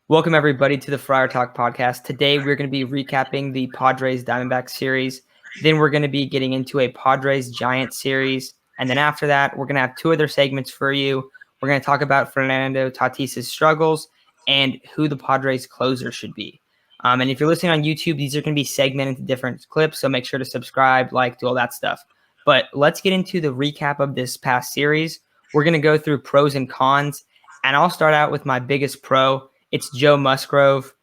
Welcome, everybody, to the Friar Talk podcast. Today, we're going to be recapping the Padres Diamondback series. Then we're going to be getting into a Padres Giants series. And then after that, we're going to have two other segments for you. We're going to talk about Fernando Tatis's struggles and who the Padres closer should be. And if you're listening on YouTube, these are going to be segmented into different clips. So make sure to subscribe, like, do all that stuff. But let's get into the recap of this past series. We're going to go through pros and cons. And I'll start out with my biggest pro. It's Joe Musgrove.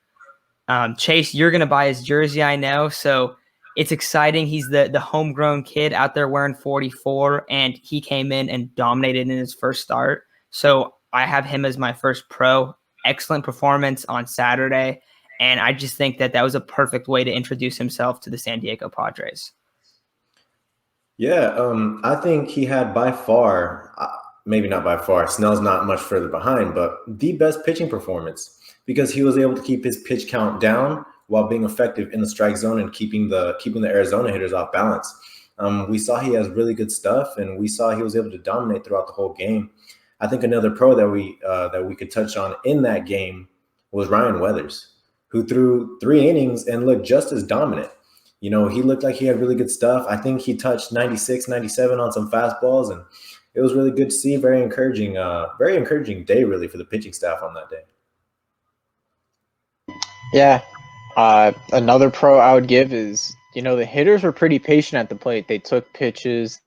Chase, you're going to buy his jersey, I know. So it's exciting. He's the homegrown kid out there wearing 44, and he came in and dominated in his first start. So I have him as my first pro. Excellent performance on Saturday. And I just think that was a perfect way to introduce himself to the San Diego Padres. Yeah, I think he had by far, maybe not by far, Snell's not much further behind, but the best pitching performance because he was able to keep his pitch count down while being effective in the strike zone and keeping the Arizona hitters off balance. We saw he has really good stuff, and we saw he was able to dominate throughout the whole game. I think another pro that we could touch on in that game was Ryan Weathers, who threw 3 innings and looked just as dominant. You know, he looked like he had really good stuff. I think he touched 96, 97 on some fastballs, and it was really good to see. Very encouraging day, really, for the pitching staff on that day. Yeah. Another pro I would give is, the hitters were pretty patient at the plate. They took pitches,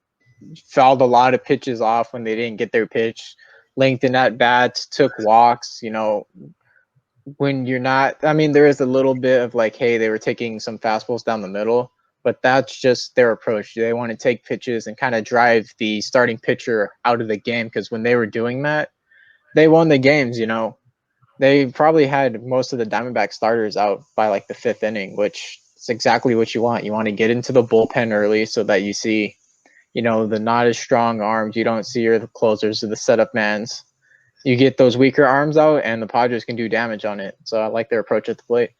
fouled a lot of pitches off when they didn't get their pitch, lengthened at bats, took walks. When you're not, there is a little bit of like, hey, they were taking some fastballs down the middle, but that's just their approach. They want to take pitches and kind of drive the starting pitcher out of the game, because when they were doing that, they won the games. They probably had most of the Diamondback starters out by like the 5th inning, which is exactly what you want. You want to get into the bullpen early so that you see, the not as strong arms. You don't see the closers or the setup mans. You get those weaker arms out, and the Padres can do damage on it. So I like their approach at the plate.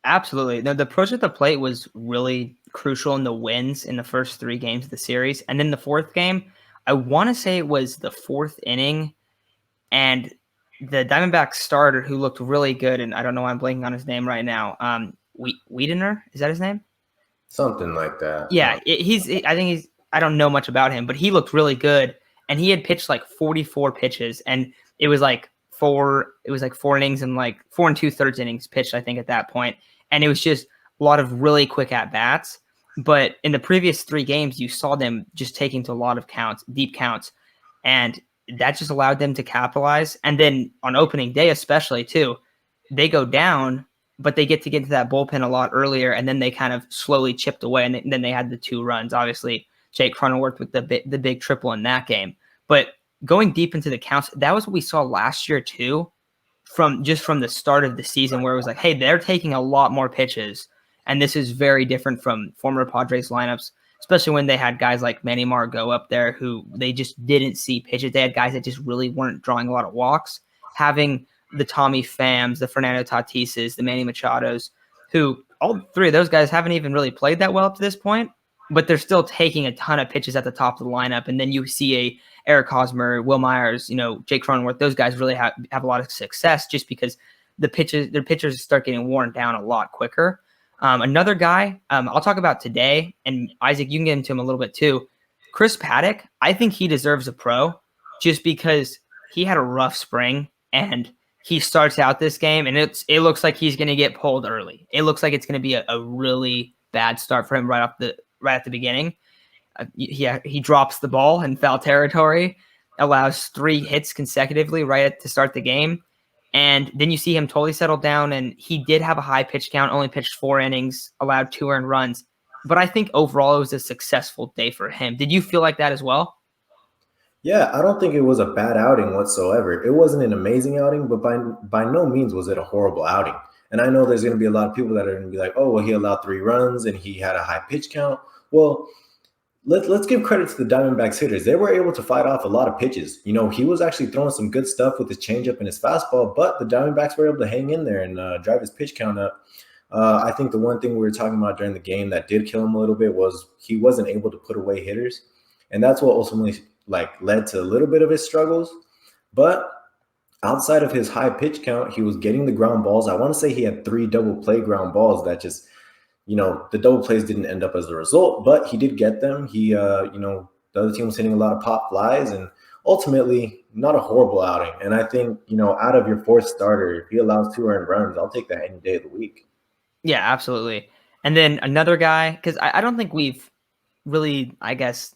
Absolutely. No, the approach at the plate was really crucial in the wins in the first 3 games of the series. And then the 4th game, I want to say it was the 4th inning, and the Diamondback starter who looked really good, and I don't know why I'm blanking on his name right now. Wiedener, is that his name? Something like that. Yeah, I don't know much about him, but he looked really good, and he had pitched like 44 pitches, and it was like 4 innings and like 4 2/3 innings pitched, I think, at that point. And it was just a lot of really quick at bats. But in the previous 3 games, you saw them just taking to a lot of counts, deep counts, and that just allowed them to capitalize. And then on opening day, especially too, they go down, but they get to that bullpen a lot earlier, and then they kind of slowly chipped away, and then they had the 2 runs. Obviously, Jake Cronenworth with the big triple in that game. But going deep into the counts, that was what we saw last year too, from the start of the season, where it was like, hey, they're taking a lot more pitches, and this is very different from former Padres lineups, especially when they had guys like Manny Margot up there who they just didn't see pitches. They had guys that just really weren't drawing a lot of walks. Having the Tommy Phams, the Fernando Tatises, the Manny Machados, who all 3 of those guys haven't even really played that well up to this point, but they're still taking a ton of pitches at the top of the lineup. And then you see a Eric Hosmer, Will Myers, Jake Cronenworth, those guys really have a lot of success just because their pitchers start getting worn down a lot quicker. Another guy I'll talk about today, and Isaac, you can get into him a little bit too. Chris Paddock, I think he deserves a pro just because he had a rough spring, and he starts out this game, and it looks like he's going to get pulled early. It looks like it's going to be a really bad start for him right at the beginning. He drops the ball in foul territory, allows 3 hits consecutively to start the game. And then you see him totally settle down, and he did have a high pitch count, only pitched 4 innings, allowed 2 earned runs. But I think overall it was a successful day for him. Did you feel like that as well? Yeah, I don't think it was a bad outing whatsoever. It wasn't an amazing outing, but by no means was it a horrible outing. And I know there's going to be a lot of people that are going to be like, oh, well, he allowed 3 runs and he had a high pitch count. Well, let's give credit to the Diamondbacks hitters. They were able to fight off a lot of pitches. He was actually throwing some good stuff with his changeup and his fastball, but the Diamondbacks were able to hang in there and drive his pitch count up. I think the one thing we were talking about during the game that did kill him a little bit was he wasn't able to put away hitters. And that's what ultimately led to a little bit of his struggles. But outside of his high pitch count, he was getting the ground balls. I want to say he had 3 double play ground balls that just, the double plays didn't end up as a result, but he did get them. He, the other team was hitting a lot of pop flies, and ultimately not a horrible outing. And I think, out of your 4th starter, if he allows 2 earned runs, I'll take that any day of the week. Yeah, absolutely. And then another guy, because I don't think we've really, I guess,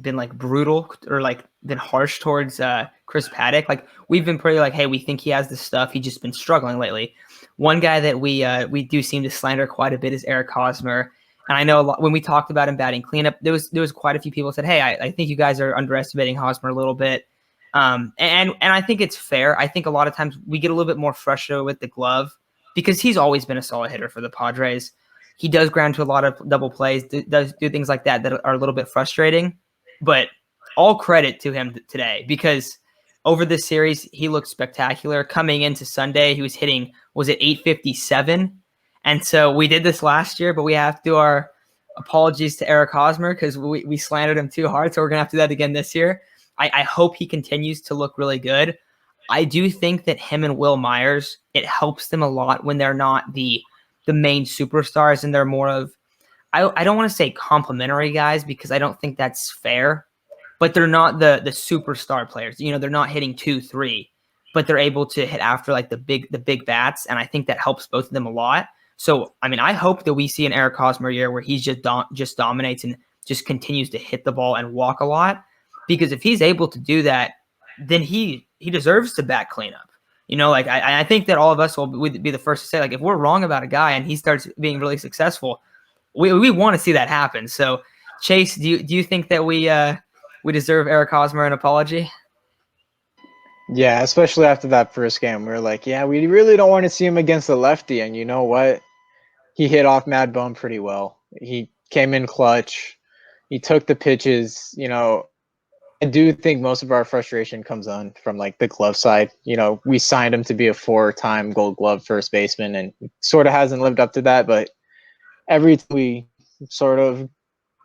been like brutal or like been harsh towards Chris Paddock. Like we've been pretty like, hey, we think he has the stuff. He's just been struggling lately. One guy that we do seem to slander quite a bit is Eric Hosmer. And I know when we talked about him batting cleanup, there was quite a few people said, hey, I think you guys are underestimating Hosmer a little bit. And I think it's fair. I think a lot of times we get a little bit more frustrated with the glove because he's always been a solid hitter for the Padres. He does ground to a lot of double plays, does do things like that are a little bit frustrating. But all credit to him today because over this series, he looked spectacular. Coming into Sunday, he was hitting, was it 857? And so we did this last year, but we have to do our apologies to Eric Hosmer because we slandered him too hard. So we're going to have to do that again this year. I hope he continues to look really good. I do think that him and Will Myers, it helps them a lot when they're not the main superstars and they're more of, I don't want to say complimentary guys because I don't think that's fair, but they're not the superstar players. They're not hitting 2-3, but they're able to hit after like the big bats, and I think that helps both of them a lot. So, I mean, I hope that we see an Eric Hosmer year where he's just dominates and just continues to hit the ball and walk a lot, because if he's able to do that, then he deserves to bat cleanup. I think that all of us will be the first to say, like, if we're wrong about a guy and he starts being really successful, we want to see that happen. So, Chase, do you think that we deserve Eric Hosmer an apology? Yeah, especially after that first game. We were like, yeah, we really don't want to see him against the lefty. And you know what? He hit off Mad Bum pretty well. He came in clutch. He took the pitches. I do think most of our frustration comes on from like the glove side. We signed him to be a 4-time Gold Glove first baseman, and sort of hasn't lived up to that. But every time we sort of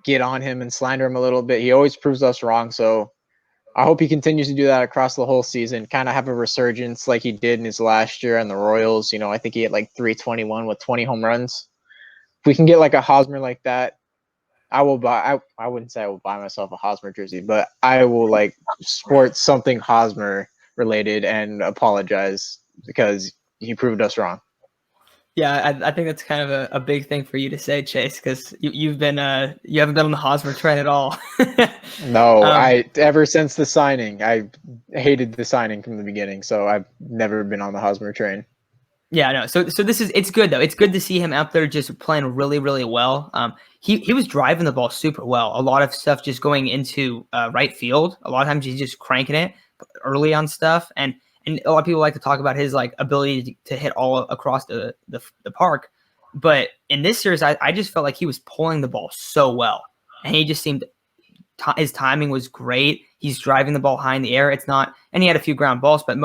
get on him and slander him a little bit, he always proves us wrong. So I hope he continues to do that across the whole season, kind of have a resurgence like he did in his last year on the Royals. I think he had like 321 with 20 home runs. If we can get like a Hosmer like that, I will buy. I wouldn't say I will buy myself a Hosmer jersey, but I will like sport something Hosmer related and apologize because he proved us wrong. Yeah, I think that's kind of a big thing for you to say, Chase, because you haven't been on the Hosmer train at all. No, ever since the signing, I hated the signing from the beginning, so I've never been on the Hosmer train. Yeah, no. So it's good though. It's good to see him out there just playing really, really well. He was driving the ball super well. A lot of stuff just going into right field. A lot of times he's just cranking it early on stuff, and a lot of people like to talk about his like ability to hit all across the park. But in this series, I just felt like he was pulling the ball so well, and he just seemed his timing was great. He's driving the ball high in the air. It's not, and he had a few ground balls, but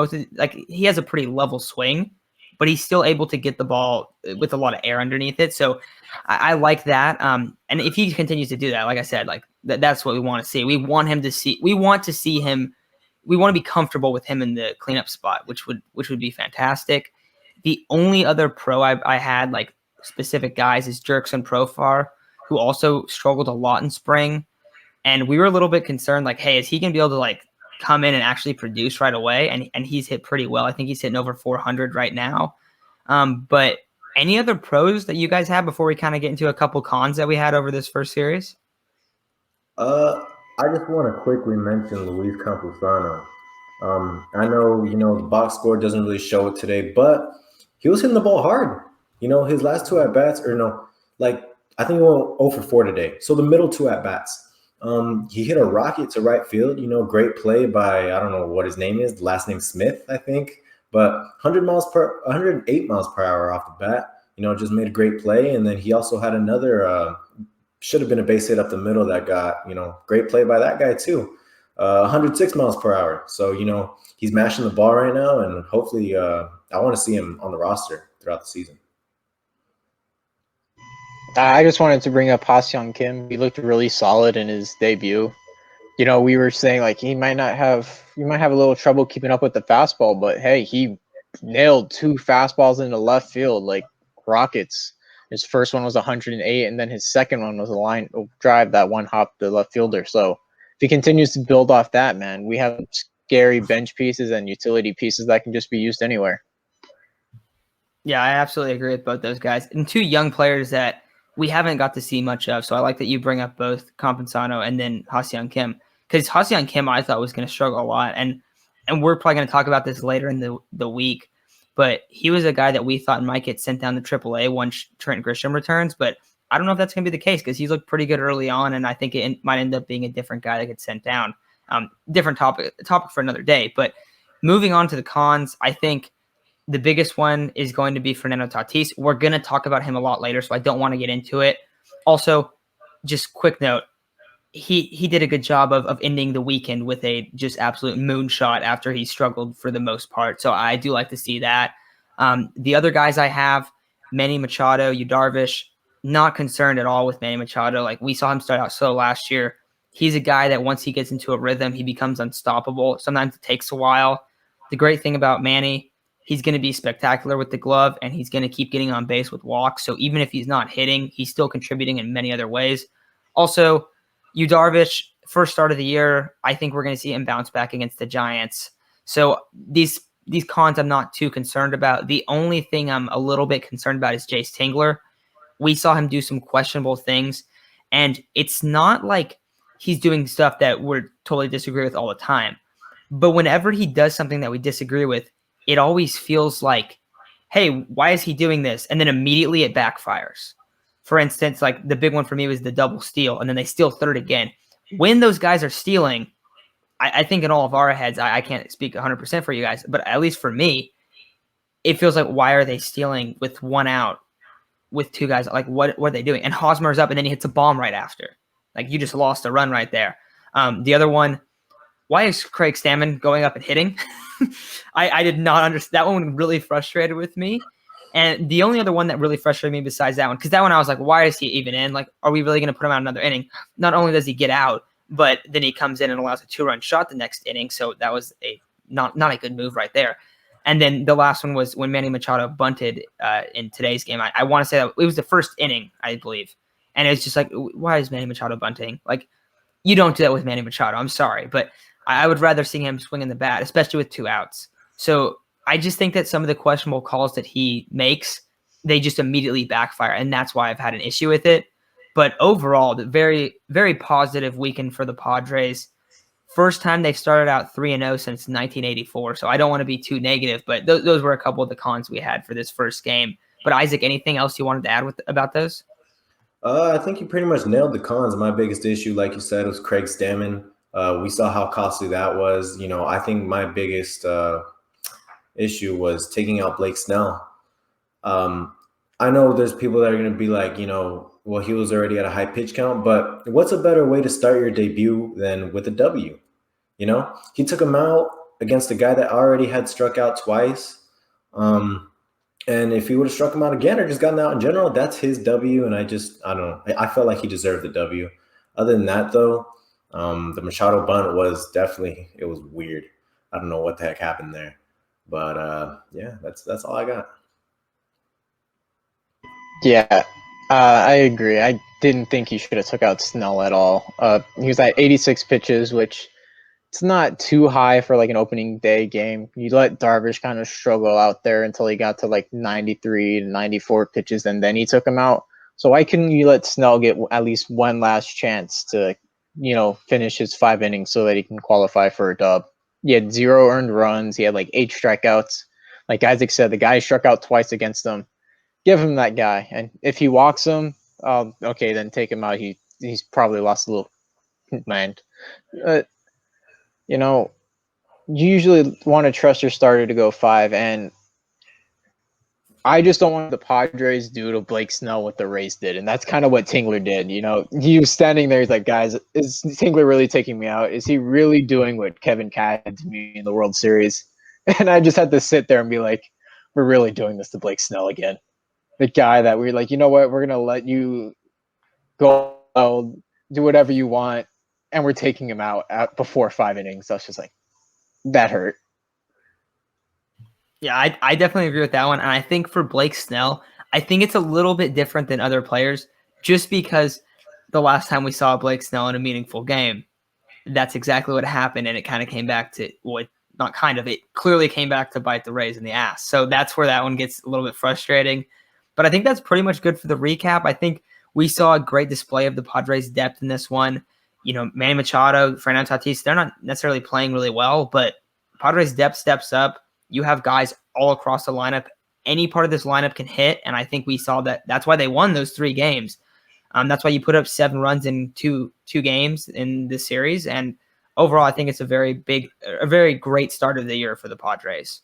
he has a pretty level swing. But he's still able to get the ball with a lot of air underneath it. So I like that. And if he continues to do that, like I said, like that's what we want to see. We want to see him. We want to be comfortable with him in the cleanup spot, which would be fantastic. The only other pro I had, like specific guys, is Jurickson Profar, who also struggled a lot in spring. And we were a little bit concerned, like, hey, is he going to be able to like come in and actually produce right away? And he's hit pretty well. I think he's hitting over 400 right now. But any other pros that you guys have before we kind of get into a couple cons that we had over this first series? I just want to quickly mention Luis Campusano. I know, the box score doesn't really show it today, but he was hitting the ball hard. His last 2 at-bats, I think he went 0 for 4 today. So the middle 2 at-bats. He hit a rocket to right field, great play by, I don't know what his name is, the last name Smith, I think, but 108 miles per hour off the bat, just made a great play. And then he also had another, should have been a base hit up the middle that got, great play by that guy too. 106 miles per hour. So, he's mashing the ball right now, and hopefully I want to see him on the roster throughout the season. I just wanted to bring up Ha-seong Kim. He looked really solid in his debut. You know, we were saying like he might have a little trouble keeping up with the fastball, but hey, he nailed 2 fastballs into left field like rockets. His first one was 108, and then his second one was a line drive that one hopped the left fielder. So if he continues to build off that, man, we have scary bench pieces and utility pieces that can just be used anywhere. Yeah, I absolutely agree with both those guys. And 2 young players that we haven't got to see much of. So I like that you bring up both Compensano and then ha-seong Kim. Because ha-seong Kim I thought was going to struggle a lot. And we're probably going to talk about this later in the week. But he was a guy that we thought might get sent down to AAA once Trent Grisham returns. But I don't know if that's going to be the case because he's looked pretty good early on. And I think it might end up being a different guy that gets sent down. Different topic for another day. But moving on to the cons, I think the biggest one is going to be Fernando Tatis. We're going to talk about him a lot later, so I don't want to get into it. Also, just quick note, he did a good job of ending the weekend with a just absolute moonshot after he struggled for the most part. So I do like to see that. The other guys I have, Manny Machado, Yu Darvish, not concerned at all with Manny Machado. Like we saw him start out slow last year. He's a guy that once he gets into a rhythm, he becomes unstoppable. Sometimes it takes a while. The great thing about Manny, he's going to be spectacular with the glove, and he's going to keep getting on base with walks. So even if he's not hitting, he's still contributing in many other ways. Also, Yu Darvish, first start of the year, I think we're going to see him bounce back against the Giants. So these cons I'm not too concerned about. The only thing I'm a little bit concerned about is Jace Tingler. We saw him do some questionable things, and it's not like he's doing stuff that we're totally disagree with all the time. But whenever he does something that we disagree with, it always feels like, hey, why is he doing this? And then immediately it backfires. For instance, like the big one for me was the double steal, and then they steal third again. When those guys are stealing, I think in all of our heads, I can't speak 100% for you guys, but at least for me, it feels like, why are they stealing with 1 out with 2 guys? Like, what are they doing? And Hosmer's up, and then he hits a bomb right after. Like, you just lost a run right there. The other one, why is Craig Stammen going up and hitting? I did not understand. That one really frustrated with me. And the only other one that really frustrated me besides that one, because that one I was like, why is he even in? Like, are we really going to put him out another inning? Not only does he get out, but then he comes in and allows a 2-run shot the next inning. So that was not a good move right there. And then the last one was when Manny Machado bunted in today's game. I want to say that it was the first inning, I believe. And it's just like, why is Manny Machado bunting? Like, you don't do that with Manny Machado. I'm sorry, but I would rather see him swinging the bat, especially with 2 outs. So I just think that some of the questionable calls that he makes, they just immediately backfire, and that's why I've had an issue with it. But overall, the very, very positive weekend for the Padres. First time they've started out 3-0 since 1984, so I don't want to be too negative, but those were a couple of the cons we had for this first game. But Isaac, anything else you wanted to add about those? I think you pretty much nailed the cons. My biggest issue, like you said, was Craig Stammen. We saw how costly that was. You know, I think my biggest issue was taking out Blake Snell. I know there's people that are going to be like, you know, well, he was already at a high pitch count, but what's a better way to start your debut than with a W? You know, he took him out against a guy that already had struck out twice. And if he would have struck him out again or just gotten out in general, that's his W. And I don't know. I felt like he deserved the W. Other than that, though, the Machado bunt was definitely, it was weird. I don't know what the heck happened there. But yeah, that's all I got. Yeah, I agree. I didn't think he should have took out Snell at all. He was at 86 pitches, which it's not too high for like an opening day game. You let Darvish kind of struggle out there until he got to like 93 to 94 pitches, and then he took him out. So why couldn't you let Snell get at least one last chance to, you know, finish his 5 innings so that he can qualify for a dub? He had 0 earned runs. He had like 8 strikeouts. Like Isaac said, the guy struck out twice against him. Give him that guy. And if he walks him, okay, then take him out. He's probably lost a little mind. You know, you usually want to trust your starter to go 5, and I just don't want the Padres do to Blake Snell what the Rays did, and that's kind of what Tingler did. You know, he was standing there. He's like, guys, is Tingler really taking me out? Is he really doing what Kevin Cash did to me in the World Series? And I just had to sit there and be like, we're really doing this to Blake Snell again. The guy that we're like, you know what, we're going to let you go, do whatever you want. and we're taking him out before 5 innings. I was just like, that hurt. Yeah, I definitely agree with that one. And I think for Blake Snell, I think it's a little bit different than other players just because the last time we saw Blake Snell in a meaningful game, that's exactly what happened. And it kind of came back to, well, not kind of, it clearly came back to bite the Rays in the ass. So that's where that one gets a little bit frustrating. But I think that's pretty much good for the recap. I think we saw a great display of the Padres' depth in this one. You know, Manny Machado, Fernando Tatis, they're not necessarily playing really well, but Padres' depth steps up. You have guys all across the lineup. Any part of this lineup can hit, and I think we saw that. That's why they won those 3 games. That's why you put up 7 runs in two games in this series. And overall, I think it's a very great start of the year for the Padres.